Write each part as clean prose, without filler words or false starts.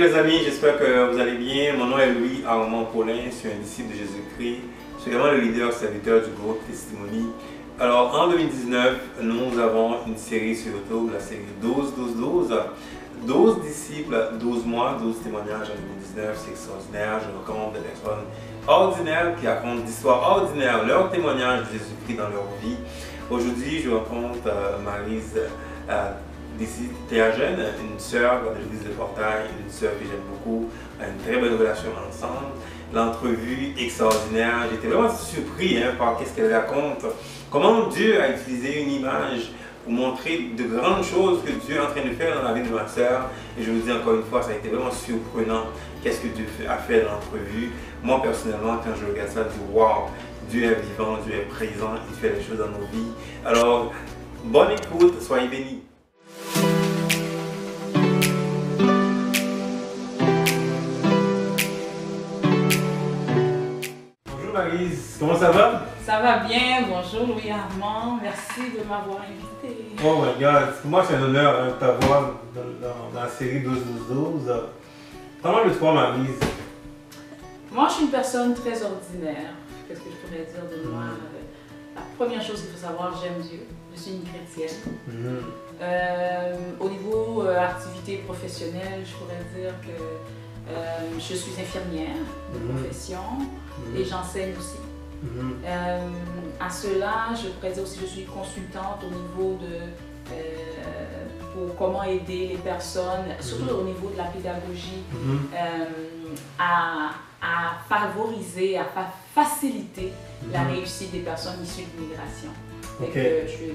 les amis, j'espère que vous allez bien. Mon nom est Louis Armand Paulin, je suis un disciple de Jésus-Christ. Je suis également le leader serviteur du groupe Testimony. Alors en 2019, nous avons une série sur YouTube, la série 12-12-12. 12 disciples, 12 mois, 12 témoignages en 2019, c'est extraordinaire. Je rencontre des personnes ordinaires qui racontent d'histoires ordinaires, leurs témoignages de Jésus-Christ dans leur vie. Aujourd'hui, je rencontre Maryse d'ici Théagène, une sœur de l'église de Portail, une sœur que j'aime beaucoup, une très bonne relation ensemble. L'entrevue extraordinaire, j'étais vraiment surpris par ce qu'elle raconte, comment Dieu a utilisé une image pour montrer de grandes choses que Dieu est en train de faire dans la vie de ma sœur. Et je vous dis encore une fois, ça a été vraiment surprenant qu'est-ce que Dieu a fait dans l'entrevue. Moi personnellement, quand je regarde ça, je dis waouh, Dieu est vivant, Dieu est présent, il fait les choses dans nos vies. Alors, bonne écoute, soyez bénis. Bonjour Maryse, comment ça va? Ça va bien, bonjour Louis Armand, merci de m'avoir invité. Oh my God, pour moi c'est un honneur de t'avoir dans la série 12-12-12. Parle-moi Maryse. Moi je suis une personne très ordinaire. Qu'est-ce que je pourrais dire de moi? La première chose qu'il faut savoir, j'aime Dieu. Je suis une chrétienne. Au niveau activité professionnelle, je pourrais dire que je suis infirmière de profession et j'enseigne aussi. À cela, je pourrais dire aussi que je suis consultante au niveau de pour comment aider les personnes, surtout au niveau de la pédagogie, à favoriser, à faciliter la réussite des personnes issues de l'immigration. Je suis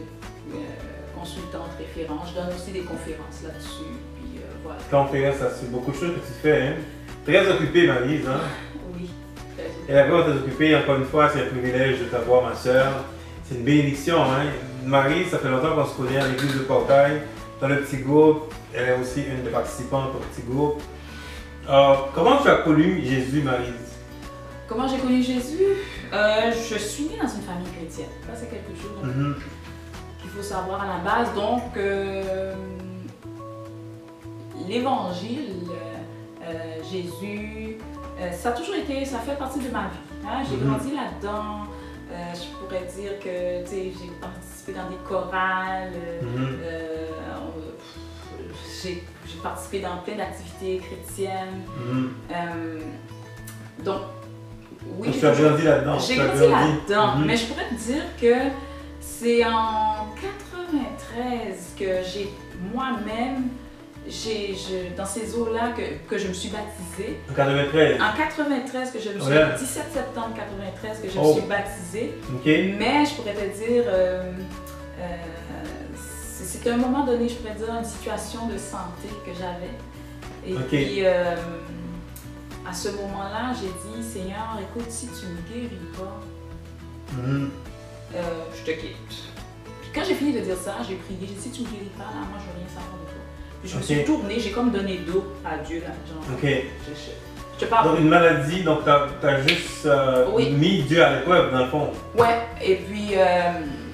consultante référente, je donne aussi des conférences là-dessus. Voilà. Conférences, c'est beaucoup de choses que tu fais, hein? Très occupée, Maryse, hein? Oui. Et la grâce d'être occupée, encore une fois, c'est un privilège de t'avoir, ma soeur. C'est une bénédiction, hein? Maryse, ça fait longtemps qu'on se connaît à l'église de Portail, dans le petit groupe. Elle est aussi une des participantes au petit groupe. Comment tu as connu Jésus, Maryse? Comment j'ai connu Jésus? Je suis née dans une famille chrétienne. Ça, c'est quelque chose qu'il faut savoir à la base. Donc, l'évangile, Jésus, ça a toujours été, ça fait partie de ma vie. Hein? J'ai grandi là-dedans. Je pourrais dire que j'ai participé dans des chorales. J'ai participé dans plein d'activités chrétiennes. Donc, oui. Tu as grandi là-dedans. J'ai grandi là-dedans. Mais je pourrais te dire que c'est en 93 que j'ai moi-même, dans ces eaux-là que je me suis baptisée. En 93? En 93 que je me suis, 17 septembre 93 que je me suis baptisée. Mais je pourrais te dire, c'est à un moment donné, je pourrais dire, une situation de santé que j'avais. Et puis, à ce moment-là, j'ai dit, Seigneur, écoute, si tu ne me guéris pas, je te quitte. Puis quand j'ai fini de dire ça, j'ai prié, j'ai dit, si tu ne me guéris pas, là, moi, je veux rien savoir de toi. Puis je me suis tournée, j'ai comme donné dos à Dieu, là, genre. Je te parle. Donc une maladie, donc tu as juste mis Dieu à l'épreuve, dans le fond. Ouais, et puis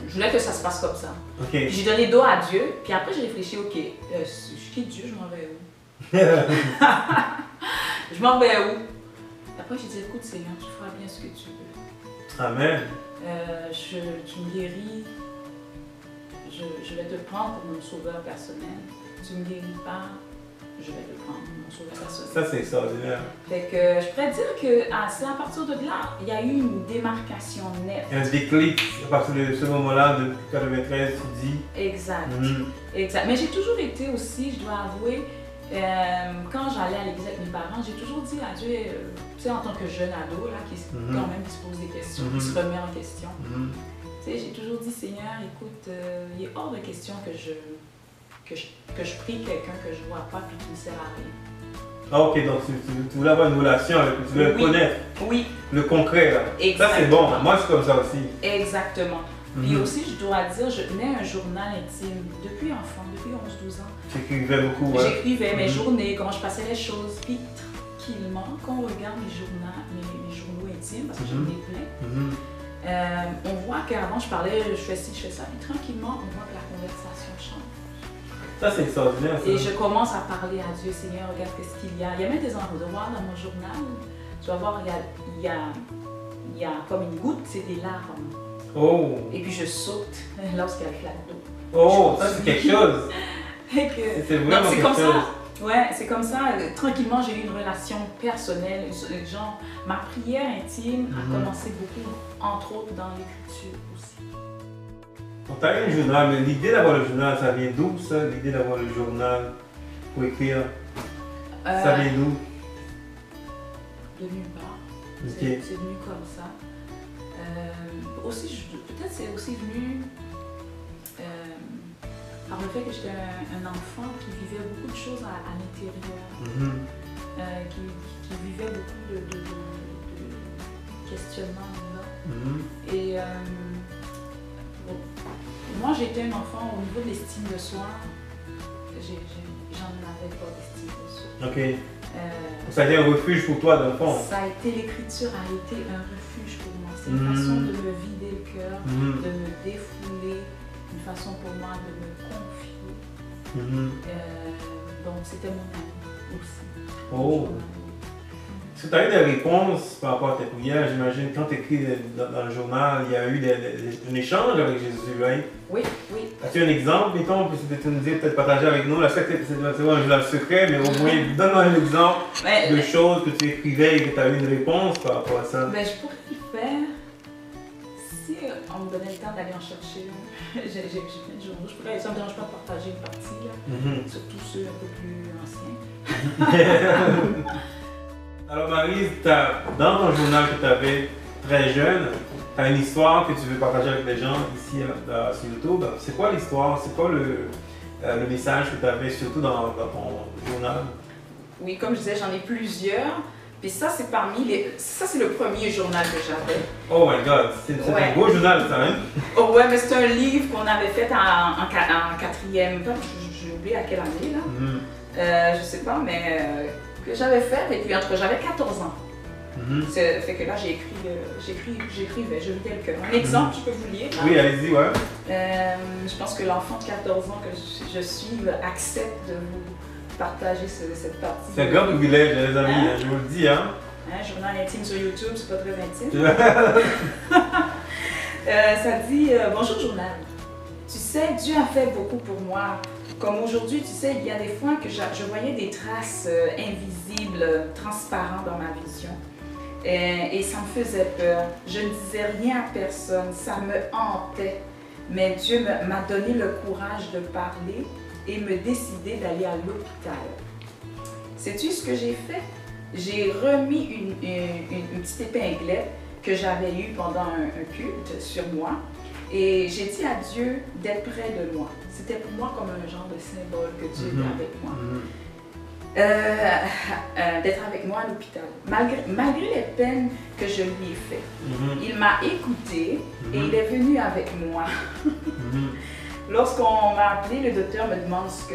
je voulais que ça se passe comme ça. Puis j'ai donné dos à Dieu, puis après j'ai réfléchi, ok, je quitte Dieu, je m'en vais où? Je m'en vais où? Après j'ai dit, écoute Seigneur, tu feras bien ce que tu veux. Amen. Tu me guéris, je vais te prendre pour mon sauveur personnel. Tu ne me guéris pas, je vais te prendre mon sauveur personnel. Ça c'est extraordinaire. Fait que je pourrais dire que c'est à partir de là, il y a eu une démarcation nette. Un déclic à partir de ce moment-là, de 93, tu dis. Exact. Exact. Mais j'ai toujours été aussi, je dois avouer, quand j'allais à l'église avec mes parents, j'ai toujours dit à Dieu, tu sais, en tant que jeune ado, là, qui quand même se pose des questions, qui se remet en question. Tu sais, j'ai toujours dit, Seigneur, écoute, il est hors de question que je prie quelqu'un que je ne vois pas puis qui ne sert à rien. Ah ok, donc tu voulais avoir une relation avec lui, tu voulais le connaître. Oui. Le concret là. Exactement. Ça c'est bon, moi je suis comme ça aussi. Exactement. Puis aussi, je dois dire, je tenais un journal intime depuis enfant, depuis 11-12 ans. Tu écrivais beaucoup, ouais. J'écrivais mes journées, comment je passais les choses. Puis tranquillement, quand on regarde mes journaux intimes, parce que j'en ai plein, on voit qu'avant je parlais, je fais ci, je fais ça. Puis tranquillement, on voit que la conversation change. Ça, c'est extraordinaire. Ça. Et je commence à parler à Dieu, Seigneur, regarde ce qu'il y a. Il y a même des endroits dans mon journal, tu vas voir, il y a comme une goutte, c'est des larmes. Oh. Et puis je saute lorsqu'il y a le flaque d'eau. Oh, ça c'est quelque chose. C'est vraiment quelque comme chose. Ça. Ouais, c'est comme ça. Tranquillement, j'ai eu une relation personnelle. Genre, ma prière intime a commencé beaucoup, entre autres dans l'écriture aussi. On t'a eu un journal, mais l'idée d'avoir le journal, ça vient d'où ça? L'idée d'avoir le journal pour écrire, ça vient d'où? De nulle part. Okay. C'est venu comme ça. Aussi, peut-être c'est aussi venu par le fait que j'étais un enfant qui vivait beaucoup de choses à l'intérieur, qui vivait beaucoup de questionnements là. Et moi, j'étais un enfant au niveau de l'estime de soi, j'en avais pas d'estime de soi. Ok. Ça a été un refuge pour toi, dans le fond. Ça a été, l'écriture a été un refuge pour moi. C'est une façon de me vider le cœur, de me défouler, une façon pour moi de me confier. Donc c'était mon ami aussi. Oh. Est-ce que tu as eu des réponses par rapport à tes prières? J'imagine quand tu écris dans le journal, il y a eu un échange avec Jésus, right? Oui, oui. As-tu un exemple, mettons, puis tu nous dire, peut-être partager avec nous? Là, je sais que c'est un journal secret, mais au moins, donne-moi un exemple de choses que tu écrivais et que tu as eu une réponse par rapport à ça. Ben, je pourrais le faire si on me donnait le temps d'aller en chercher. J'ai plein de journaux. Ça ne me dérange pas de partager une partie, là. Surtout ceux un peu plus anciens. Alors Maryse, dans ton journal que tu avais très jeune, tu as une histoire que tu veux partager avec les gens ici sur YouTube. C'est quoi l'histoire? C'est quoi le message que tu avais surtout dans ton journal? Oui, comme je disais, j'en ai plusieurs. Puis ça, c'est parmi les... Ça, c'est le premier journal que j'avais. Oh my God, c'est un beau journal, ça, hein? Oh ouais, mais c'est un livre qu'on avait fait en quatrième. J'ai oublié à quelle année, là. Je sais pas, mais... que j'avais fait, et puis entre j'avais 14 ans. Ça fait que là, j'écrivais, je vidais le cœur. Un exemple, je peux vous lire. Oui, allez-y, ouais. Je pense que l'enfant de 14 ans que je suis accepte de vous partager cette partie. C'est un grand privilège, les amis, je vous le dis. Hein? Journal intime sur YouTube, c'est pas très intime. Ça dit bonjour journal. Tu sais, Dieu a fait beaucoup pour moi. Comme aujourd'hui, tu sais, il y a des fois que je voyais des traces invisibles, transparentes dans ma vision. Et ça me faisait peur. Je ne disais rien à personne, ça me hantait. Mais Dieu m'a donné le courage de parler et me décider d'aller à l'hôpital. Sais-tu ce que j'ai fait? J'ai remis une petite épinglette que j'avais eue pendant un culte sur moi. Et j'ai dit à Dieu d'être près de moi. C'était pour moi comme un genre de symbole que Dieu était avec moi. D'être avec moi à l'hôpital. Malgré les peines que je lui ai faites. Il m'a écouté et il est venu avec moi. Lorsqu'on m'a appelé, le docteur me demande ce que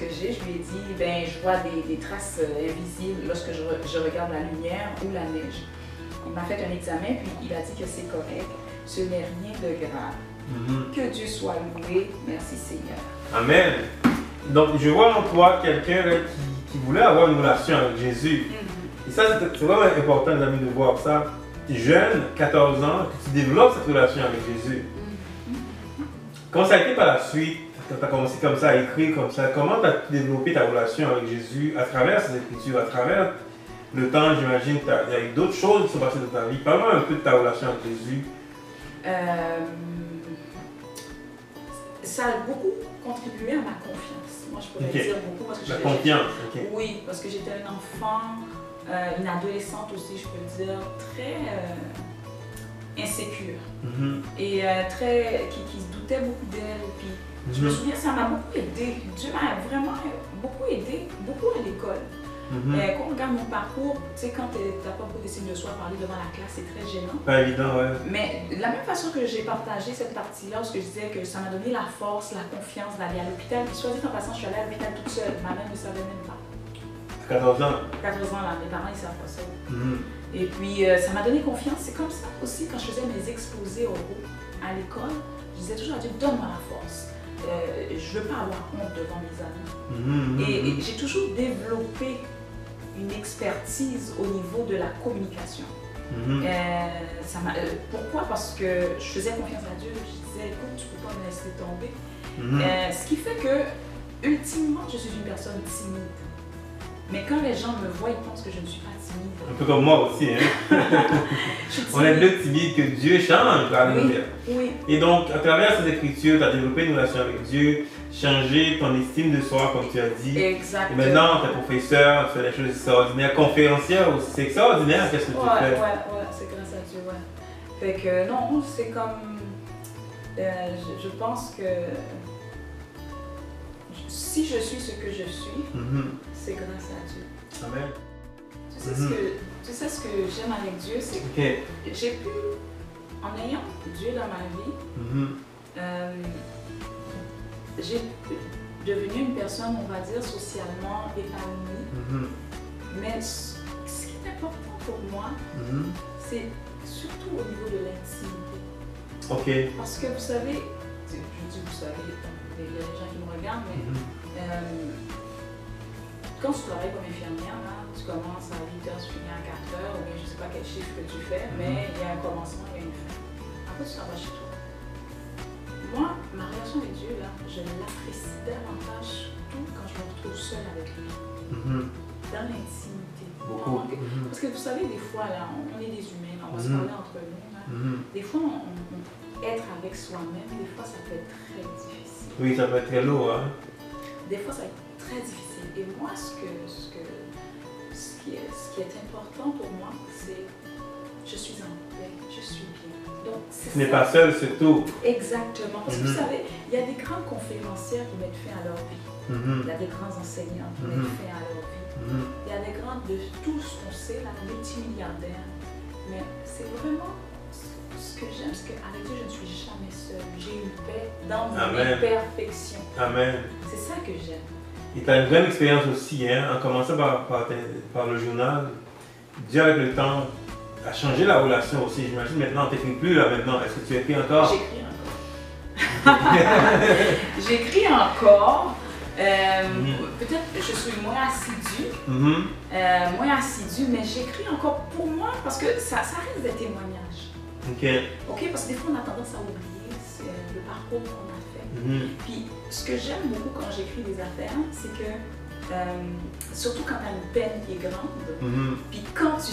j'ai. Je lui ai dit, ben, je vois des traces invisibles lorsque je regarde la lumière ou la neige. Il m'a fait un examen puis il a dit que c'est correct. Ce n'est rien de grave. Que Dieu soit loué. Merci Seigneur. Amen. Donc je vois en toi quelqu'un qui voulait avoir une relation avec Jésus. Et ça c'est vraiment important les amis de voir ça. Tu es jeune, 14 ans, que tu développes cette relation avec Jésus. Quand ça a été par la suite, tu as commencé comme ça à écrire comme ça, comment tu as développé ta relation avec Jésus à travers ces écritures, à travers le temps, j'imagine qu'il y a eu d'autres choses qui sont passées dans ta vie. Parle-moi un peu de ta relation avec Jésus. Ça a beaucoup contribué à ma confiance. Moi, je pourrais dire beaucoup parce que la confiance, ok. Oui, parce que j'étais un enfant, une adolescente aussi, je peux dire, très insécure et qui se doutait beaucoup d'elle. Puis je me souviens, ça m'a beaucoup aidé. Dieu m'a vraiment beaucoup aidé, beaucoup à l'école. Quand on regarde mon parcours, tu sais, quand tu n'as pas beaucoup d'estime de soi, parler devant la classe, c'est très gênant. Pas évident, ouais. Mais de la même façon que j'ai partagé cette partie-là, où je disais que ça m'a donné la force, la confiance d'aller à l'hôpital. Puis soit dit en passant, je suis allée à l'hôpital toute seule. Ma mère ne savait même pas. 14 ans. 14 ans, là, mes parents, ils ne savent pas ça. Et puis, ça m'a donné confiance. C'est comme ça aussi, quand je faisais mes exposés oraux à l'école, je disais toujours à Dieu, donne-moi la force. je ne veux pas avoir honte devant mes amis. Et j'ai toujours développé une expertise au niveau de la communication. Pourquoi? Parce que je faisais confiance à Dieu. Je disais, écoute, tu ne peux pas me laisser tomber. Ce qui fait que, ultimement, je suis une personne timide. Mais quand les gens me voient, ils pensent que je ne suis pas timide. Un peu comme moi aussi. Hein? On est deux timides que Dieu change. Oui. Et donc, à travers ces écritures, tu as développé une relation avec Dieu, changé ton estime de soi, comme tu as dit. Exactement. Et maintenant, tu es professeur, tu fais des choses extraordinaires, conférencière aussi. C'est extraordinaire, qu'est-ce que tu fais? Ouais, c'est grâce à Dieu, ouais. Fait que non, c'est comme. Je pense que. Si je suis ce que je suis, c'est grâce à Dieu. Amen. Tu sais ce que j'aime avec Dieu, c'est que j'ai pu, en ayant Dieu dans ma vie, j'ai devenu une personne, on va dire, socialement épanouie. Mais ce qui est important pour moi, c'est surtout au niveau de l'intimité. Parce que vous savez, je dis vous savez, il y a des gens qui me regardent, mais quand tu travailles comme infirmière, là, tu commences à 8h, tu finis à 4h, ou bien je ne sais pas quel chiffre que tu fais, mais il y a un commencement, il y a une fin. Après, tu t'en vas chez toi. Moi, ma relation avec Dieu, là, je l'apprécie davantage, surtout quand je me retrouve seule avec lui. Dans l'intimité. Parce que vous savez, des fois, là, on est des humains, on va se parler entre nous. Là. Des fois, être avec soi-même, des fois, ça peut être très difficile. Oui, ça peut être très lourd. Hein? Des fois, ça peut être très difficile. Et moi, ce qui est important pour moi, c'est je suis en paix, je suis bien. Donc, tu n'es pas seul, c'est tout. Exactement. Parce que vous savez, il y a des grands conférenciers qui mettent fin à leur vie. Il y a des grands enseignants qui mettent fin à leur vie. Il y a des grands de tout ce qu'on sait, là, multimilliardaires. Mais c'est vraiment ce que j'aime, c'est qu'avec Dieu, je ne suis jamais seule. J'ai une paix dans mon imperfection. Amen. C'est ça que j'aime. Et tu as une grande expérience aussi, hein, en commençant par le journal. Dieu, avec le temps, a changé la relation aussi. J'imagine maintenant, tu n'écris plus là maintenant. Est-ce que tu écris encore? J'écris encore. J'écris encore. Peut-être je suis moins assidue. Mais j'écris encore pour moi parce que ça reste des témoignages. Parce que des fois, on a tendance à oublier le parcours qu'on a fait. Puis, ce que j'aime beaucoup quand j'écris des affaires, c'est que, surtout quand tu as une peine qui est grande, puis quand tu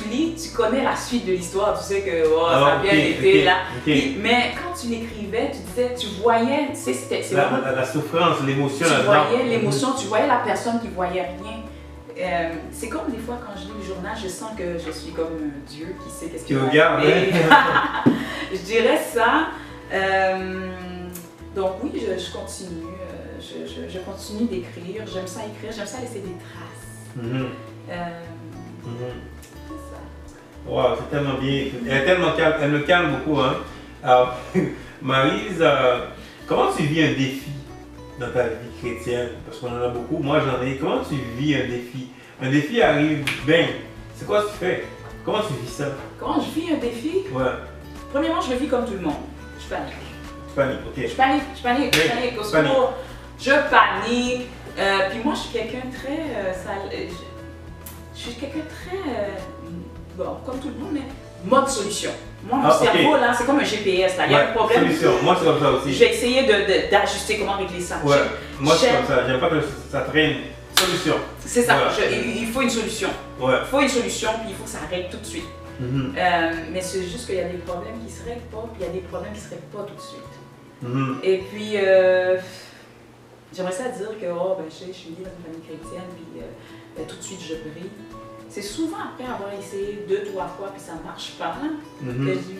lis, tu connais la suite de l'histoire, tu sais que ça a bien été là. Puis, mais quand tu l'écrivais, tu disais, tu voyais, c'est vraiment la souffrance, l'émotion. Tu voyais l'émotion, tu voyais la personne qui voyait rien. C'est comme des fois quand je lis le journal, je sens que je suis comme Dieu qui sait qu'est-ce qu'il va arriver. Je dirais ça. Donc oui, je continue. Je continue d'écrire. J'aime ça écrire. J'aime ça laisser des traces. C'est ça. Wow, c'est tellement bien. Elle est tellement calme. Elle me calme beaucoup. Hein. Alors, Maryse, comment tu vis un défi dans ta vie chrétienne? Parce qu'on en a beaucoup. Moi, j'en ai. Comment tu vis un défi? Un défi arrive, ben, c'est quoi que tu fais? Comment tu vis ça? Comment je vis un défi? Premièrement, je le vis comme tout le monde. Je panique. Tu paniques, ok. Je panique. Je panique. Puis moi, je suis quelqu'un très... je suis quelqu'un très... bon, comme tout le monde, mais mode solution. Moi, mon cerveau, là, c'est comme un GPS. Là. Il y a un problème. Solution. Moi, c'est comme ça aussi. Je vais essayer d'ajuster comment régler ça. Moi, c'est comme ça. J'aime pas que ça traîne. Solution. C'est ça. Il faut une solution. Il faut une solution, puis il faut que ça règle tout de suite. Mais c'est juste qu'il y a des problèmes qui se règlent pas, puis il y a des problèmes qui se règlent pas tout de suite. Et puis, j'aimerais ça dire que je suis née dans une famille chrétienne, puis tout de suite je brille. C'est souvent après avoir essayé 2-3 fois, puis ça ne marche pas, que je dis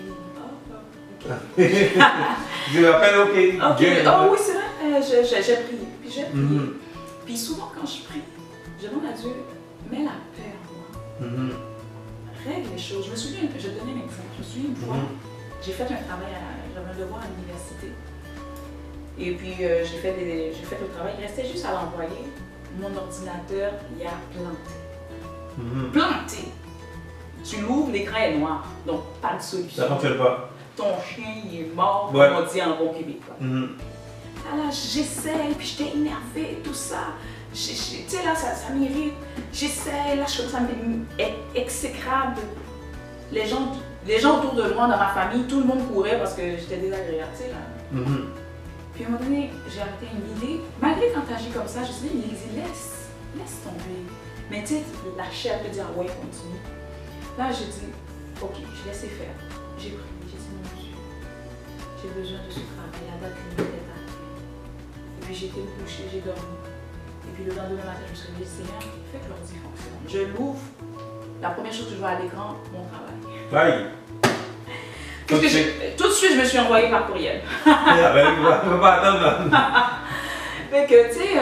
Je m'appelle OK. Oui, c'est vrai, j'ai prié, puis j'ai prié. Puis souvent quand je prie, je demande à Dieu, mets la paix en moi. Règle les choses. Je me souviens, je vais te donner un exemple. Je me souviens une fois, j'ai fait un travail, j'avais un devoir à l'université. Et puis j'ai fait le travail, il restait juste à l'envoyer. Mon ordinateur, il a planté. Planté! Tu l'ouvres, l'écran est noir, donc pas de solution. Ça ne fonctionne pas. Ton chien, il est mort, comme on dit en bon québécois. là, j'essaie, puis j'étais énervée, tout ça. Tu sais, là, ça m'irrite. J'essaie, là, je suis comme ça, exécrable. Les gens autour de moi, dans ma famille, tout le monde courait parce que j'étais désagréable, tu sais, là. Puis à un moment donné, j'ai arrêté une idée. Malgré quand tu agis comme ça, je me suis dit, laisse tomber. Mais tu sais, la chair peut dire, ouais, continue. Là, j'ai dit, ok, je laissais faire. J'ai prié, j'ai dit, mon Dieu, j'ai besoin de ce travail, la date limite est arrivée. Et puis j'étais couchée, j'ai dormi. Et puis le lendemain matin, je me suis dit, Seigneur, fais que l'ordi fonctionne. Je l'ouvre, la première chose que je vois à l'écran, mon travail. Bye! Tout de suite, je me suis envoyée par courriel. On ne va pas attendre. Fait que, tu sais,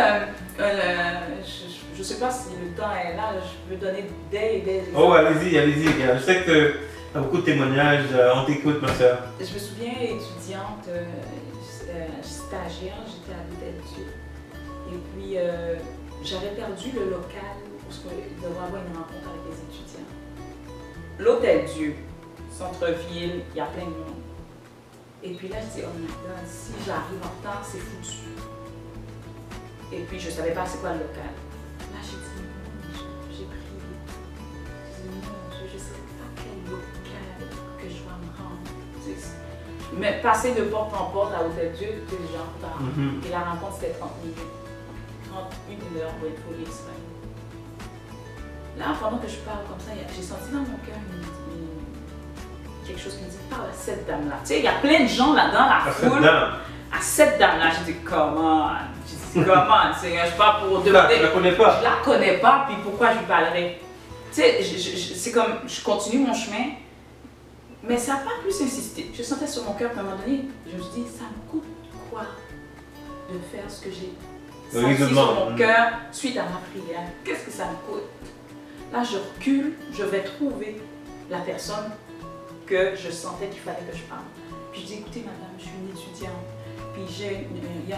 je sais pas si le temps est là, je peux donner des exemples. Oh, allez-y. Je sais que tu as beaucoup de témoignages. On t'écoute, ma soeur. Je me souviens, étudiante, stagiaire, j'étais à l'Hôtel-Dieu. Et puis, j'avais perdu le local parce qu'il devait avoir une rencontre avec les étudiants. L'Hôtel-Dieu, centre-ville, il y a plein de monde. Et puis là, je dis, oh my God, si j'arrive en retard, c'est foutu. Et puis, je ne savais pas c'est quoi le local. Là, j'ai dit, non, j'ai prié. J'ai dit, non, je ne sais pas quel local que je dois me rendre. Mais passer de porte en porte à Hôtel-Dieu, c'était déjà en retard. Et la rencontre, c'était 30 minutes. 31 heures pour être poli exprès. Là, pendant que je parle comme ça, j'ai senti dans mon cœur quelque chose qui me dit, parle à cette dame-là. Tu sais, il y a plein de gens là-dedans, la foule. À cette dame-là, j'ai dit, comment? J'ai dit, comment? Je ne suis pas pour demander. Tu la connais pas? Je la connais pas, puis pourquoi je lui parlerais? Tu sais, c'est comme, je continue mon chemin, mais ça n'a pas plus insisté. Je sentais sur mon cœur, à un moment donné, je me suis dit, ça me coûte quoi de faire ce que j'ai senti sur mon cœur suite à ma prière? Qu'est-ce que ça me coûte? Là, je recule, je vais trouver la personne que je sentais qu'il fallait que je parle. Puis je dis, écoutez madame, je suis une étudiante, puis il y a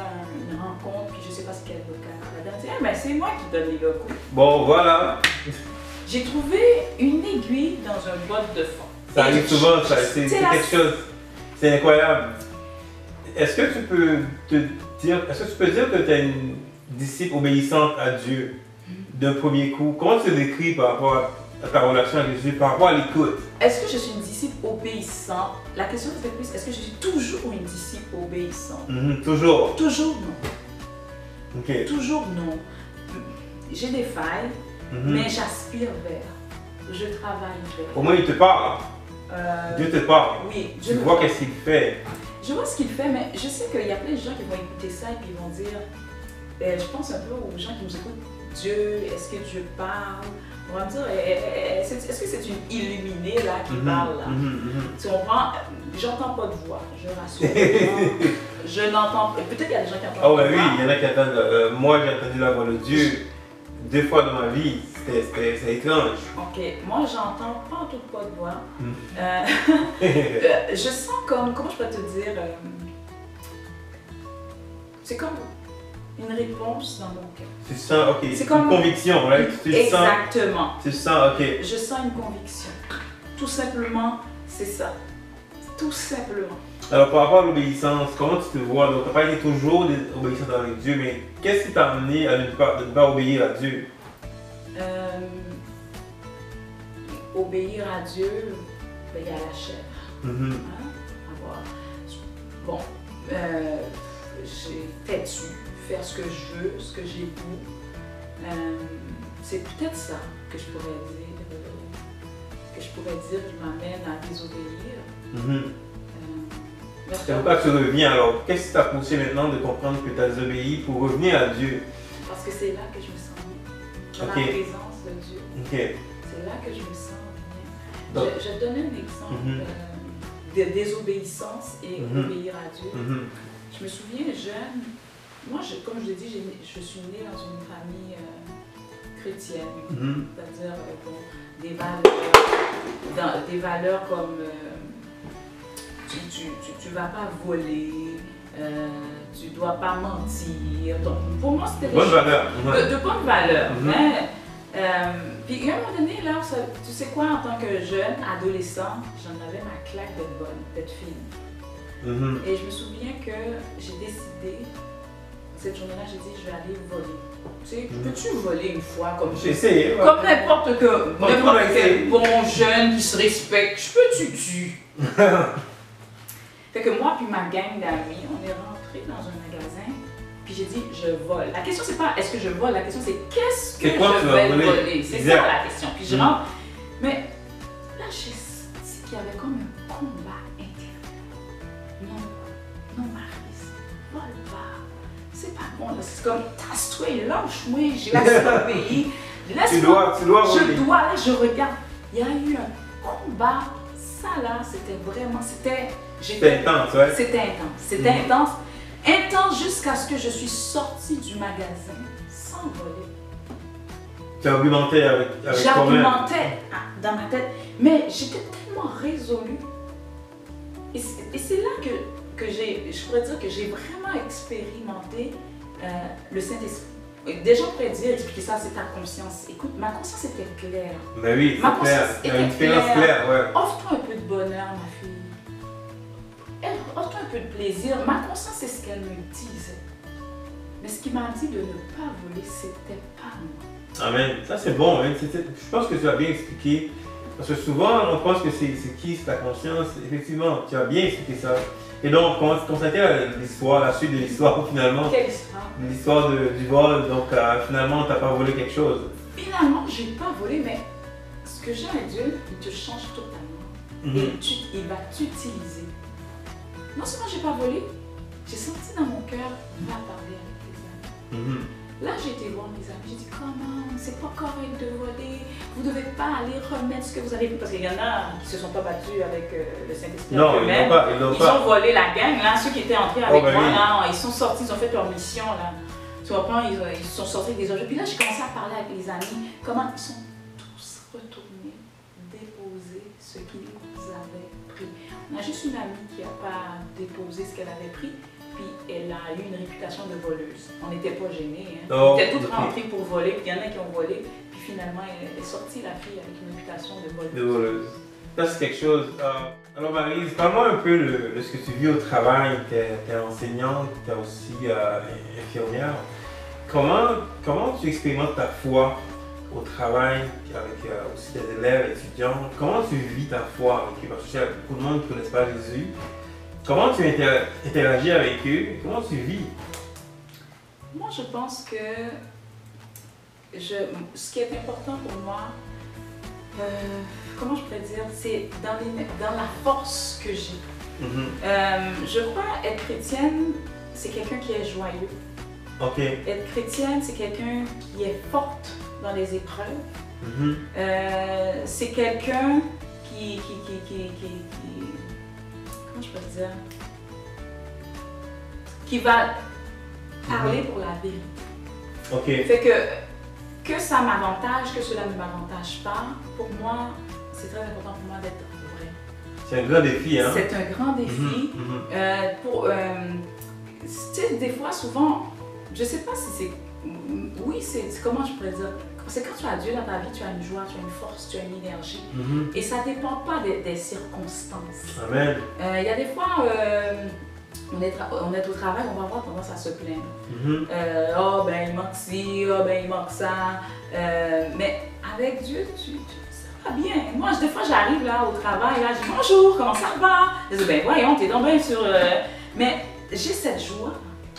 une rencontre, puis je ne sais pas ce qu'elle local. La dame dit, eh ben c'est moi qui donne les locaux. Bon, voilà. J'ai trouvé une aiguille dans un bol de fond. Ça arrive souvent, c'est quelque chose, c'est incroyable. Est-ce que tu peux dire que tu es une disciple obéissante à Dieu d'un premier coup? Comment tu te décris par rapport à ta relation avec Jésus, par rapport à l'écoute? Est-ce que je suis une disciple obéissante? La question c'est plus, est-ce que je suis toujours une disciple obéissante? Toujours? Toujours non. Okay. Toujours non. J'ai des failles, mais j'aspire vers. Je travaille vers. Au moins il te parle. Dieu te parle. Oui. Tu vois qu'est-ce qu'il fait. Je vois ce qu'il fait, mais je sais qu'il y a plein de gens qui vont écouter ça et qui vont dire, je pense un peu aux gens qui nous écoutent, Dieu, est-ce que Dieu parle? On va me dire, est-ce que c'est une illuminée là qui parle là? Tu comprends? J'entends pas de voix, je rassure. Je n'entends pas. Peut-être qu'il y a des gens qui entendent. Ah ouais, oui, il y en a qui entendent. Moi j'ai entendu la voix de Dieu 2 fois dans ma vie. C'est étrange. Ok, moi j'entends pas toute pas de voix. Je sens comme, comment je peux te dire, c'est comme une réponse dans mon cœur. Tu sens, ok, c'est comme une conviction, right? Exactement. Tu sens, ok. Je sens une conviction. Tout simplement, c'est ça. Tout simplement. Alors par rapport à l'obéissance, comment tu te vois? Donc tu n'as pas été toujours obéissante avec Dieu, mais qu'est-ce qui t'a amené à ne pas obéir à Dieu? Obéir à Dieu, ben, il y a la chair. Hein? Bon, j'ai têtu, faire ce que je veux, ce que j'ai voulu. C'est peut-être ça que je pourrais dire qui m'amène à désobéir. C'est pourquoi tu reviens alors. Qu'est-ce qui t'a poussé maintenant de comprendre que tu as désobéi pour revenir à Dieu? Parce que c'est là que je me sens bien. Dans la présence de Dieu. C'est là que je me sens bien. Je vais te donner un exemple de désobéissance et obéir à Dieu. Je me souviens jeune, moi comme je l'ai dit, je suis née dans une famille chrétienne. C'est-à-dire des valeurs comme tu vas pas voler, tu dois pas mentir. Donc, pour moi, c'était bonne valeur. De bonnes valeurs. Puis, à un moment donné, là, tu sais quoi, en tant que jeune, adolescent, j'en avais ma claque d'être bonne, d'être fine. Et je me souviens que j'ai décidé cette journée-là, j'ai dit, je vais aller voler. Tu sais, peux-tu voler une fois comme ça? J'ai essayé. Ouais. Comme n'importe quel bon jeune qui se respecte, je peux tuer. Fait que moi puis ma gang d'amis, on est rentrés dans un magasin, puis j'ai dit, je vole. La question, c'est pas est-ce que je vole, la question, c'est qu'est-ce que je vais voler? C'est ça la question. Puis je rentre. Mais là, j'ai senti qu'il y avait comme un combat intérieur. Non, Maryse, vole pas. C'est pas bon, là. C'est comme, tasse-toi, lâche-moi, j'ai la seule pays. Tu dois voler. Je dois, là, je regarde. Il y a eu un combat. Ça, là, c'était vraiment, c'était intense, ouais. C'était intense. C'était intense. Intense jusqu'à ce que je suis sortie du magasin sans voler. Tu argumentais avec toi-même. J'argumentais dans ma tête, mais j'étais tellement résolue. Et c'est là que je pourrais dire que j'ai vraiment expérimenté le Saint-Esprit. Déjà, on pourrait dire, expliquer ça, c'est ta conscience. Écoute, ma conscience était claire. Ben oui, c'est clair. Il y a une différence claire, ouais. Offre-toi un peu de bonheur, ma fille. Offre-toi un peu de plaisir. Ma conscience, c'est ce qu'elle me disait. Mais ce qui m'a dit de ne pas voler, c'était pas moi. Amen. Ça, c'est bon. Hein. Je pense que tu as bien expliqué. Parce que souvent, on pense que c'est qui, c'est ta conscience. Effectivement, tu as bien expliqué ça. Et donc, quand c'était l'histoire, la suite de l'histoire, finalement. Quelle histoire? L'histoire du vol. Donc, finalement, tu n'as pas volé quelque chose. Finalement, je n'ai pas volé, mais ce que j'ai à Dieu, il te change totalement. Et il va t'utiliser. Non seulement je n'ai pas volé, j'ai senti dans mon cœur, va parler avec tes amis. Là, j'ai été voir mes amis, j'ai dit, comment, c'est pas correct de voler, vous ne devez pas aller remettre ce que vous avez pris. Parce qu'il y en a qui ne se sont pas battus avec le Saint-Esprit. Non, ils ont volé la gang, là, ceux qui étaient entrés avec moi, là, ils sont sortis, ils ont fait leur mission, là. Tu comprends, ils sont sortis avec des objets. Puis là, j'ai commencé à parler avec les amis, comment ils sont tous retournés déposer ce qu'ils avaient pris. On a juste une amie qui n'a pas déposé ce qu'elle avait pris. Puis elle a eu une réputation de voleuse. On n'était pas gênés. Hein. On était toutes rentrées pour voler, puis il y en a qui ont volé. Puis finalement, elle est sortie, la fille, avec une réputation de voleuse. De voleuse. Ça, c'est quelque chose. Alors, Maryse, parle-moi un peu de ce que tu vis au travail. Tu es enseignante, tu es aussi infirmière. Comment tu expérimentes ta foi au travail, avec aussi tes élèves, étudiants? Comment tu vis ta foi avec eux? Parce qu'il y a beaucoup de monde qui ne connaissent pas Jésus. Comment tu interagis avec eux? Comment tu vis? Moi, je pense que ce qui est important pour moi, comment je pourrais dire, c'est dans la force que j'ai. Je crois être chrétienne, c'est quelqu'un qui est joyeux. Okay. Être chrétienne, c'est quelqu'un qui est forte dans les épreuves. C'est quelqu'un qui comment je peux dire, qui va parler pour la vérité. Okay. Fait que ça m'avantage, que cela ne m'avantage pas, pour moi, c'est très important pour moi d'être vrai. C'est un grand défi, hein? C'est un grand défi. Tu sais, des fois, souvent, je sais pas si c'est... Oui, c'est comment je pourrais dire? C'est quand tu as Dieu dans ta vie, tu as une joie, tu as une force, tu as une énergie. Et ça ne dépend pas des circonstances. Amen. Il y a des fois, on est au travail, on va avoir tendance à se plaindre. Oh, ben il manque ci, oh, ben il manque ça. Mais avec Dieu, ça va bien. Moi, des fois, j'arrive là au travail, là, je dis bonjour, comment ça va? Je dis, ben voyons, t'es donc bien sur... Mais j'ai cette joie.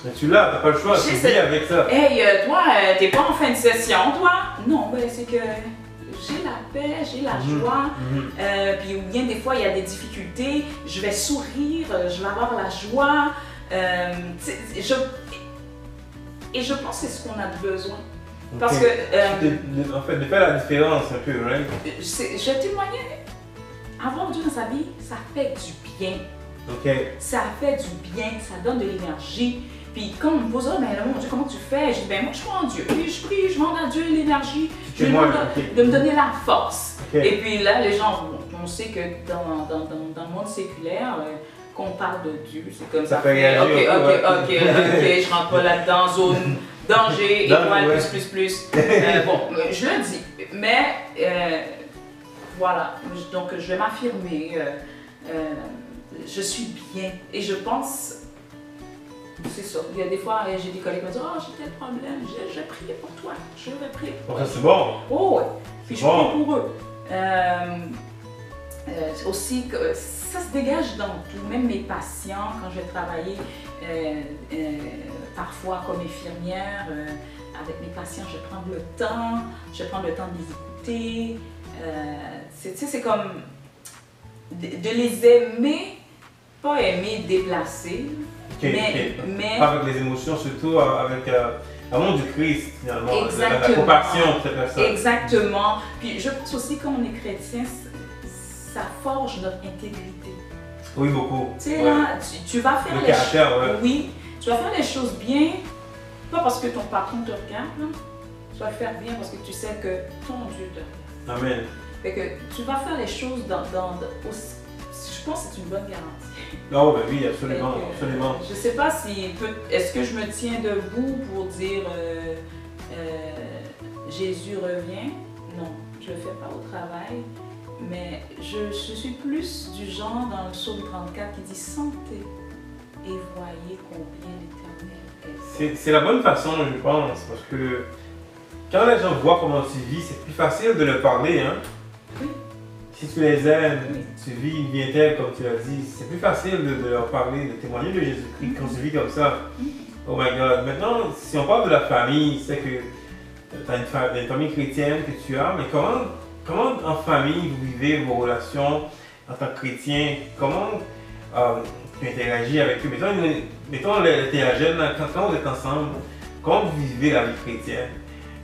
Mais tu l'as, t'as pas le choix, tu vis avec ça. Hey, toi, t'es pas en fin de session, toi? Non, ben c'est que j'ai la paix, j'ai la joie. Puis bien des fois, il y a des difficultés, je vais sourire, je vais avoir la joie. Et je pense que c'est ce qu'on a besoin. Okay. Parce que... en fait, de faire la différence un peu, right? Je témoignais, avoir Dieu dans sa vie, ça fait du bien. Okay. Ça fait du bien, ça donne de l'énergie. Puis quand on me pose, oh, ben mon Dieu, comment tu fais? Je dis, ben moi je crois en Dieu. Puis je prie, je demande à Dieu l'énergie, je lui demande de me donner la force. Okay. Et puis là, les gens, on sait que dans le monde séculaire, qu'on parle de Dieu, c'est comme ça. Fait ok, je rentre pas là-dedans, zone danger, étoile, plus. Bon, je le dis, mais voilà, donc je vais m'affirmer. Je suis bien et je pense c'est ça. Il y a des fois, j'ai des collègues qui me disent « Oh, j'ai tel problème, je prie pour toi, je vais prier pour toi. » Ça, c'est bon. Oh, ouais. Puis je prie pour eux. Aussi, ça se dégage dans tout. Même mes patients, quand je vais travailler parfois comme infirmière, avec mes patients, je vais prendre le temps de les écouter. C'est comme de les aimer, pas aimer déplacer, mais... Pas avec les émotions, surtout avec l'amour du Christ, finalement, la compassion de cette personne. Exactement. Puis je pense aussi quand on est chrétien, ça forge notre intégrité. Oui, beaucoup. Tu sais, là, tu vas faire les choses. Oui, tu vas faire les choses bien, pas parce que ton patron te regarde, là. Tu vas le faire bien parce que tu sais que ton Dieu te regarde. Amen. Fait que tu vas faire les choses je pense que c'est une bonne garantie. Oh, ben oui, absolument, absolument. Je sais pas si est-ce que je me tiens debout pour dire Jésus revient. Non, je le fais pas au travail. Mais je suis plus du genre dans le psaume 34 qui dit sentez et voyez combien l'Éternel est. C'est la bonne façon, je pense, parce que quand les gens voient comment tu vis, c'est plus facile de leur parler, hein? Oui. Si tu les aimes, oui. Tu vis une vie intègre, comme tu l'as dit, c'est plus facile de leur parler, de témoigner de Jésus-Christ quand tu vis comme ça. Oh my God. Maintenant, si on parle de la famille, c'est que tu as une famille chrétienne que tu as, mais comment en famille vous vivez vos relations en tant que chrétien? Comment tu interagis avec eux? Mettons t'es jeune, quand vous êtes ensemble, comment vous vivez la vie chrétienne?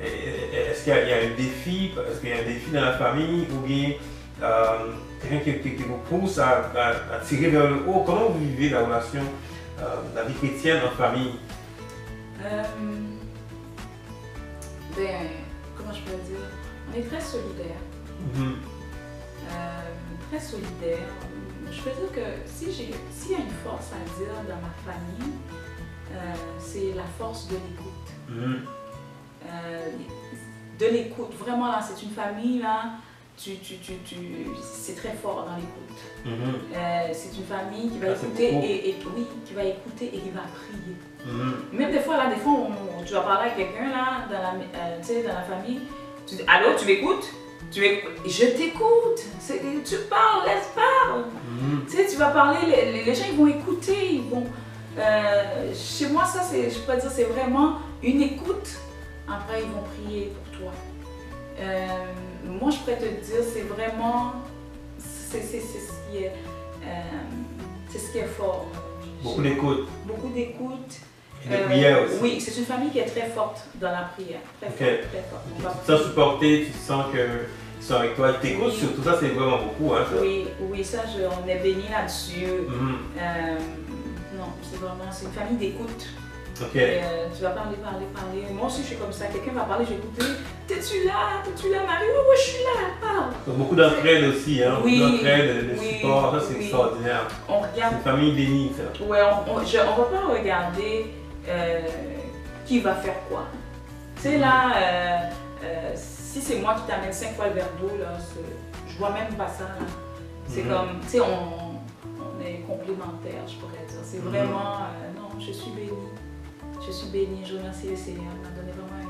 Est-ce qu'il y a un défi? Est-ce qu'il y a un défi dans la famille? Ou bien quelqu'un qui vous pousse à tirer vers le haut? Comment vous vivez la relation, la vie chrétienne en famille? Comment je peux dire? On est très solidaires. Très solidaires. Je peux dire que s'il y a une force à dire dans ma famille, c'est la force de l'écoute. De l'écoute. Vraiment, là, c'est une famille, là, c'est très fort dans l'écoute. C'est une famille qui va écouter qui va écouter et qui va prier. Même des fois, tu vas parler à quelqu'un, là, dans la famille, tu dis « Allô, tu m'écoutes? » Je t'écoute. Tu parles, laisse parler. Tu vas parler, les gens ils vont écouter. Chez moi, ça, je pourrais dire, c'est vraiment une écoute. Après, ils vont prier pour toi. Moi, je pourrais te dire, c'est vraiment, c'est ce qui est fort. Beaucoup d'écoute. Beaucoup d'écoute. Et de prière aussi. Oui, c'est une famille qui est très forte dans la prière. Très forte. Tu te sens supporté, tu sens qu'ils sont avec toi, ils t'écoutent, surtout ça, c'est vraiment beaucoup. Hein, ça. Oui, ça, on est béni là-dessus. Non, c'est une famille d'écoute. Tu vas parler. Moi aussi, je suis comme ça. Quelqu'un va parler, je vais écouter. T'es-tu là, Marie? Oh, je suis là, parle. Donc, beaucoup d'entraide aussi, hein? Beaucoup d'entraide, de support, ça c'est extraordinaire. C'est une famille bénie, ça. Ouais, on va pas regarder qui va faire quoi. Tu sais, là, si c'est moi qui t'amène 5 fois le verre d'eau, là, je vois même pas ça. C'est comme, tu sais, on est complémentaires, je pourrais dire. C'est vraiment, non, je suis bénie. Je suis bénie, je remercie le Seigneur. Il m'a donné vraiment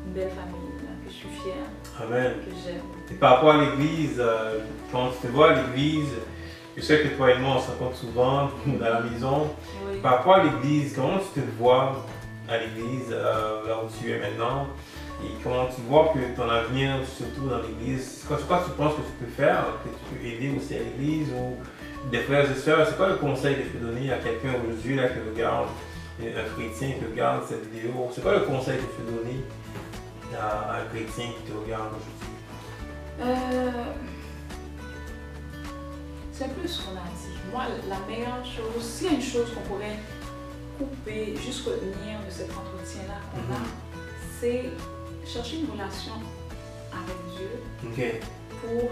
une belle famille, là, que je suis fière. Amen. Que j'aime. Et par rapport à l'église, quand tu te vois à l'église, je sais que toi et moi on se rencontre souvent dans la maison. Oui. Par rapport à l'église, comment tu te vois à l'église, là où tu es maintenant? Et comment tu vois que ton avenir, surtout dans l'église, c'est quoi tu penses que tu peux faire, que tu peux aider aussi à l'église ou des frères et sœurs? C'est quoi le conseil que tu peux donner à quelqu'un aujourd'hui là, qui regarde, un chrétien qui regarde cette vidéo? C'est quoi le conseil que tu peux donner à un chrétien qui te regarde aujourd'hui? C'est un peu ce qu'on a dit. Moi, la meilleure chose, s'il y a une chose qu'on pourrait couper, juste retenir de cet entretien-là qu'on a, c'est chercher une relation avec Dieu pour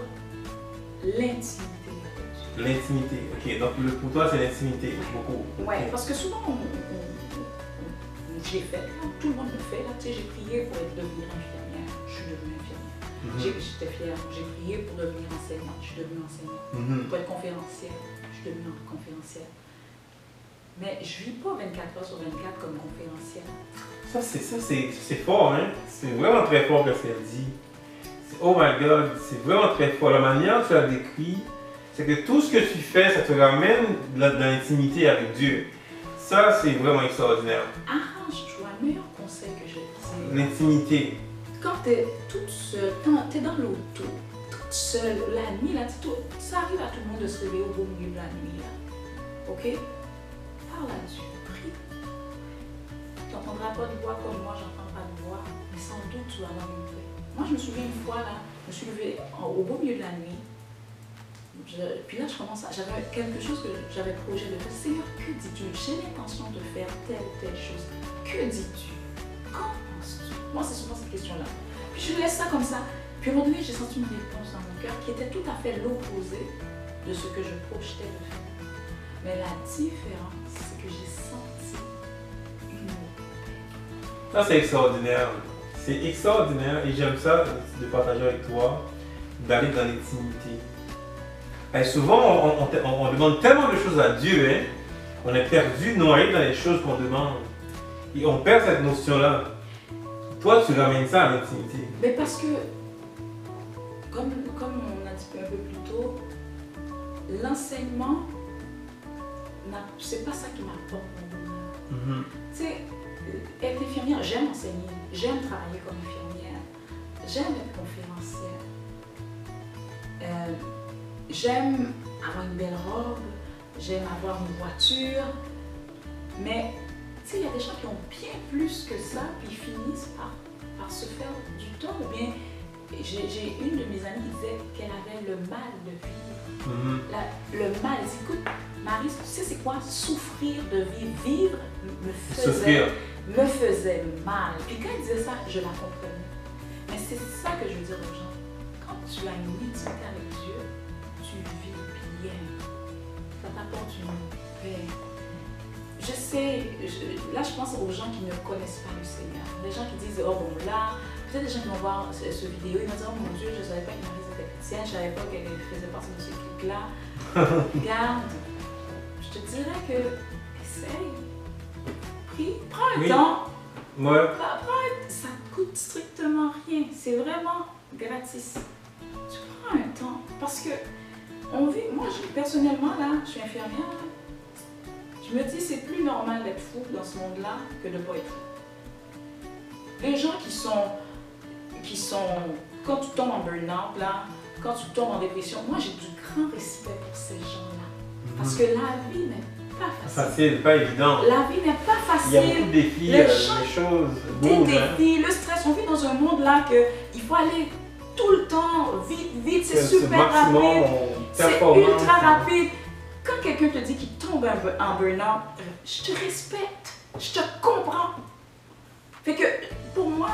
l'intimité avec Dieu. L'intimité, ok. Donc pour toi, c'est l'intimité, beaucoup. Oui, parce que souvent, j'ai fait, tout le monde le fait. J'ai prié pour devenir infirmière, je suis devenue infirmière. J'étais fière, j'ai prié pour devenir enseignante, je suis devenue enseignante. Pour être conférencière, je suis devenue conférencière. Mais je ne vis pas 24 heures sur 24 comme conférencière. Ça, c'est fort, hein? C'est vraiment très fort que c'est dit. Oh my God, c'est vraiment très fort. La manière dont tu l'as décrit, c'est que tout ce que tu fais, ça te ramène dans l'intimité avec Dieu. Ça, c'est vraiment extraordinaire. Arrange-toi, le meilleur conseil que je te dis. L'intimité. Quand tu es toute seule, tu es dans l'auto, toute seule, la nuit, là, ça arrive à tout le monde de se réveiller au beau milieu de la nuit, là. Ok? Parle à Dieu, prie. Tu n'entendras pas de voix comme moi, j'entends pas de voix, mais sans doute tu vas avoir une paix. Moi, je me souviens une fois, là, je me suis levée au beau milieu de la nuit. Puis là, j'avais quelque chose que j'avais projet de faire. Seigneur, que dis-tu? J'ai l'intention de faire telle chose. Que dis-tu? Qu'en penses-tu? Moi, c'est souvent cette question-là. Puis je laisse ça comme ça. Puis à un moment donné, j'ai senti une réponse dans mon cœur qui était tout à fait l'opposé de ce que je projetais de faire. Mais la différence, c'est que j'ai senti une paix. Ça, c'est extraordinaire. C'est extraordinaire et j'aime ça de partager avec toi, d'aller dans l'intimité. Et souvent, on demande tellement de choses à Dieu, hein? On est perdu, noyé dans les choses qu'on demande. Et on perd cette notion-là. Toi, tu ramènes ça à l'intimité. Mais parce que, comme on a dit un peu plus tôt, l'enseignement, c'est pas ça qui m'apporte mon bonheur. Tu sais, être infirmière, j'aime enseigner, j'aime travailler comme infirmière, j'aime être conférencière. J'aime avoir une belle robe, j'aime avoir une voiture, mais tu sais, il y a des gens qui ont bien plus que ça, puis ils finissent par se faire du tort. Ou bien, j'ai une de mes amies qui disait qu'elle avait le mal de vivre. Le mal, elle dit, écoute, Marie, tu sais c'est quoi souffrir de vivre? Vivre me faisait mal. Puis quand elle disait ça, je la comprenais. Mais c'est ça que je veux dire aux gens. Quand tu as une intimité avec Dieu, tu vis bien. Ça t'apporte une paix. Je sais, là je pense aux gens qui ne connaissent pas le Seigneur. Les gens qui disent, oh bon là, peut-être des gens qui vont voir ce vidéo, ils vont dire, oh mon Dieu, je ne savais pas que Marie était chrétienne, je ne savais pas qu'elle faisait partie de ce clip-là. Regarde, je te dirais que, essaye, prie, prends un temps. Ouais. Ça ne coûte strictement rien, c'est vraiment gratis. Tu prends un temps, parce que moi personnellement là, je suis infirmière, je me dis c'est plus normal d'être fou dans ce monde-là que de ne pas être fou. Les gens qui sont, quand tu tombes en burn-out là, quand tu tombes en dépression, moi j'ai du grand respect pour ces gens-là. Parce que la vie n'est pas facile. Facile, pas évident. La vie n'est pas facile. Il y a beaucoup de défis, des choses bougent. Des défis, le stress, on vit dans un monde là qu'il faut aller tout le temps, vite, c'est super rapide. C'est ultra rapide. Quand quelqu'un te dit qu'il tombe en burn-out, je te respecte, je te comprends. Fait que pour moi,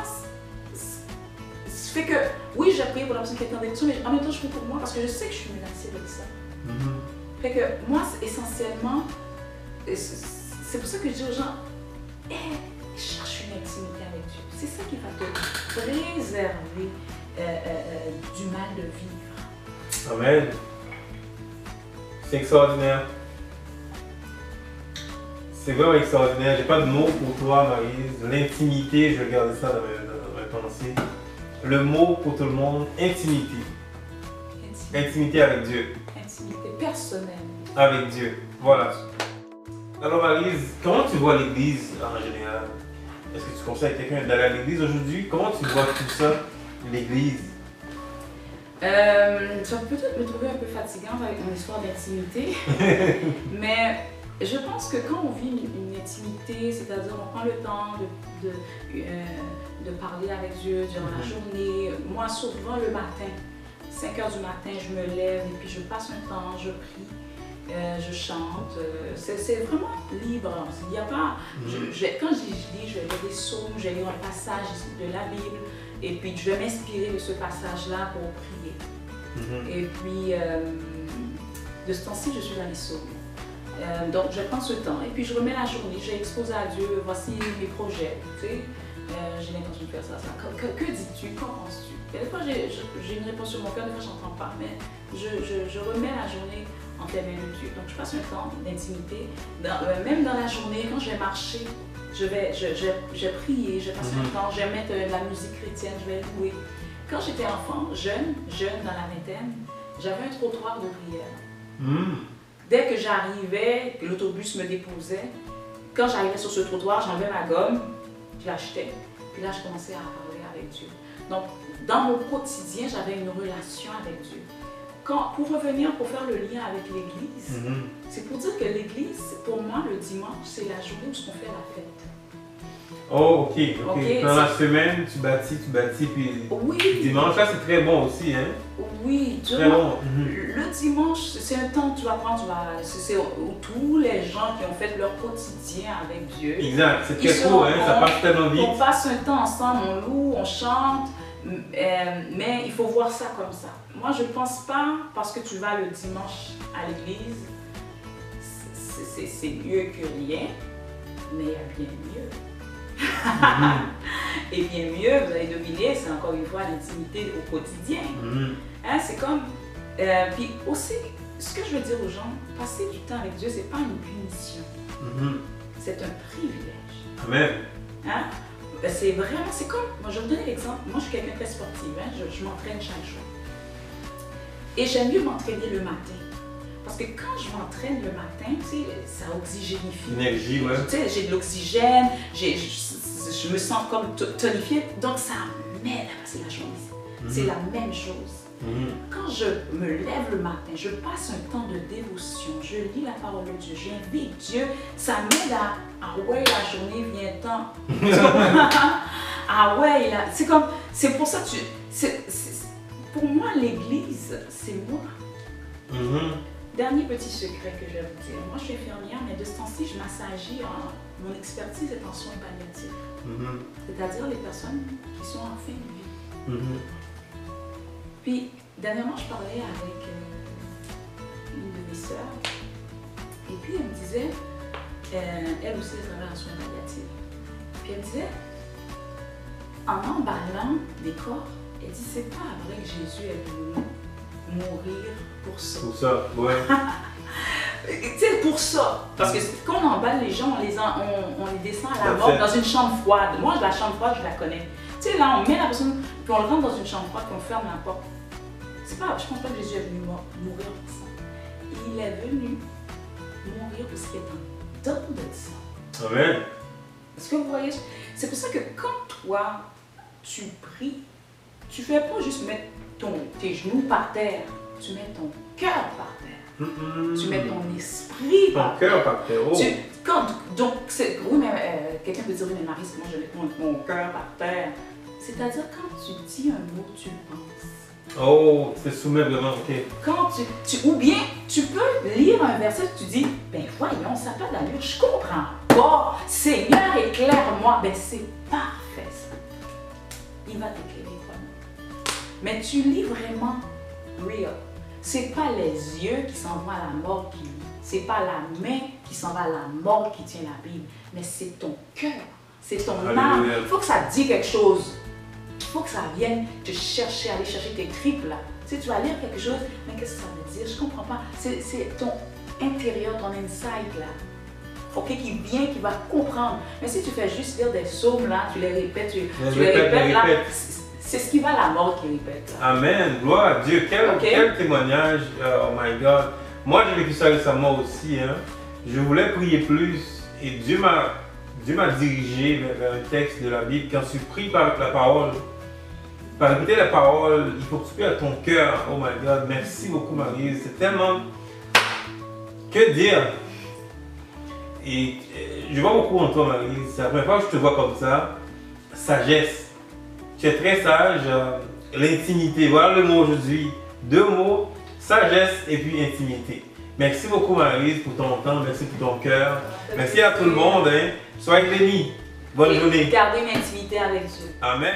fait que oui, j'ai prié pour la personne qui est en dépression, mais en même temps, je prie pour moi parce que je sais que je suis menacée de ça. Fait que moi, essentiellement, c'est pour ça que je dis aux gens, cherche une intimité avec Dieu. C'est ça qui va te préserver du mal de vivre. Amen. C'est extraordinaire. C'est vraiment extraordinaire. J'ai pas de mots pour toi, Maryse. L'intimité, je vais garder ça dans mes pensées. Le mot pour tout le monde, intimité. Intimité avec Dieu. Intimité personnelle. Avec Dieu. Voilà. Alors, Maryse, comment tu vois l'Église en général? Est-ce que tu conseilles quelqu'un d'aller à l'Église aujourd'hui? Comment tu vois tout ça, l'Église? Ça peut peut-être me trouver un peu fatigante avec mon histoire d'intimité, mais je pense que quand on vit une intimité, c'est-à-dire on prend le temps de parler avec Dieu durant la journée, moi souvent le matin, 5 h du matin, je me lève et puis je passe un temps, je prie, je chante, c'est vraiment libre. Il y a pas, quand je lis, je vais lire des psaumes, je vais lire un passage de la Bible, et puis je vais m'inspirer de ce passage-là pour prier. Et puis, de ce temps-ci, je suis dans les psaumes. Donc, je prends ce temps et puis je remets la journée. J'ai exposé à Dieu, voici mes projets. Tu sais, j'ai l'intention de faire ça. Que dis-tu? Qu'en penses-tu? Des fois, j'ai une réponse sur mon cœur, des fois, je n'entends pas. Mais je remets la journée entre les mains de Dieu. Donc je passe un temps d'intimité. Même dans la journée, quand je vais marcher, je vais prier, je passe un temps, je vais mettre de la musique chrétienne, je vais louer. Quand j'étais enfant, jeune dans la vingtaine, j'avais un trottoir de prière. Dès que j'arrivais, que l'autobus me déposait, quand j'arrivais sur ce trottoir, j'enlevais ma gomme, je l'achetais, puis là je commençais à parler avec Dieu. Donc dans mon quotidien, j'avais une relation avec Dieu. Pour revenir, pour faire le lien avec l'Église, c'est pour dire que l'Église, pour moi, le dimanche, c'est la journée où on fait la fête. Oh, ok. Dans la semaine, tu bâtis, puis dimanche, là, c'est très bon aussi, hein? Oui, très bon. Le dimanche, c'est un temps où tu vas prendre, c'est où tous les gens qui ont fait leur quotidien avec Dieu. Exact, c'est très cool, hein? Ça passe tellement vite. On passe un temps ensemble, on loue, on chante, mais il faut voir ça comme ça. Moi, je ne pense pas, parce que tu vas le dimanche à l'église, c'est mieux que rien, mais il y a bien mieux. Et bien mieux, vous allez deviner, c'est encore une fois l'intimité au quotidien. Hein, c'est comme... puis aussi, ce que je veux dire aux gens, passer du temps avec Dieu, c'est pas une punition. C'est un privilège. Amen. Hein? C'est vraiment, c'est comme... Moi, je vais vous donner l'exemple. Moi, je suis quelqu'un de très sportif. Hein? Je m'entraîne chaque jour. Et j'aime mieux m'entraîner le matin. Parce que quand je m'entraîne le matin, tu sais, ça oxygénifie. L'énergie, ouais. Tu sais, j'ai de l'oxygène, je me sens comme tonifiée, donc ça m'aide à passer la journée. C'est la même chose. Quand je me lève le matin, je passe un temps de dévotion, je lis la parole de Dieu, j'invite Dieu, ça m'aide à ouais, la journée vient temps. Ah ouais, c'est comme, c'est pour ça que pour moi, l'Église, c'est moi. Dernier petit secret que je vais vous dire. Moi, je suis infirmière, mais de ce temps-ci, je m'assagis mon expertise est en soins palliatifs. C'est-à-dire les personnes qui sont en fin de vie. Puis, dernièrement, je parlais avec une de mes sœurs. Et puis, elle me disait, elle aussi, elle travaille en soins palliatifs. Puis, elle me disait, en emballant des corps, elle dit, c'est pas vrai que Jésus est venu mourir pour ça. Pour ça, ouais. Tu sais, pour ça. Parce que quand on emballe les gens, on les descend à la mort dans une chambre froide. Moi, la chambre froide, je la connais. Tu sais, là, on met la personne, puis on le rentre dans une chambre froide, puis on ferme la porte. C'est pas, je pense pas que Jésus est venu mourir pour ça. Il est venu mourir pour ce qui est en dedans de ça. Amen. Est-ce que vous voyez? C'est pour ça que quand toi, tu pries, tu ne fais pas juste mettre tes genoux par terre, tu mets ton cœur par terre. Tu mets ton esprit par terre. Ton cœur par terre. Oh. Oui, mais quelqu'un peut dire, oui, mais Marie, c'est moi, je mets mon cœur par terre. C'est-à-dire, quand tu dis un mot, tu penses. Oh, tu te soumets vraiment, ok. Quand ou bien, tu peux lire un verset, tu dis, ben voyons, ça n'a pas d'allure, je comprends pas. Seigneur, éclaire-moi. Ben c'est parfait ça. Il va t'éclairer. Mais tu lis vraiment real. C'est pas les yeux qui s'en vont à la mort qui lit. C'est pas la main qui s'en va à la mort qui tient la Bible. Mais c'est ton cœur. C'est ton âme. Il faut que ça te dise quelque chose. Il faut que ça vienne te chercher, aller chercher tes tripes là. Tu sais, tu vas lire quelque chose, mais qu'est-ce que ça veut dire? Je comprends pas. C'est ton intérieur, ton inside là. Ok, qui vient, qui va comprendre. Mais si tu fais juste lire des psaumes là, tu les répètes, tu les répètes là. C'est ce qui va à la mort qui répète. Amen. Gloire à Dieu. Quel témoignage. Oh my God. Moi, j'ai vécu ça récemment aussi. Hein. Je voulais prier plus et Dieu m'a dirigé vers un texte de la Bible. Quand tu pries par la parole, par écouter la parole, il faut que tu pries à ton cœur. Oh my God. Merci beaucoup, Marie. C'est tellement... Que dire? Et je vois beaucoup en toi, Marie. C'est la première fois que je te vois comme ça. Sagesse. Tu es très sage, l'intimité, voilà le mot aujourd'hui. 2 mots, sagesse et puis intimité. Merci beaucoup Maryse pour ton temps, merci pour ton cœur. Merci à tout le monde, hein. Soyez bénis. Bonne journée. Gardez une intimité avec Dieu. Amen.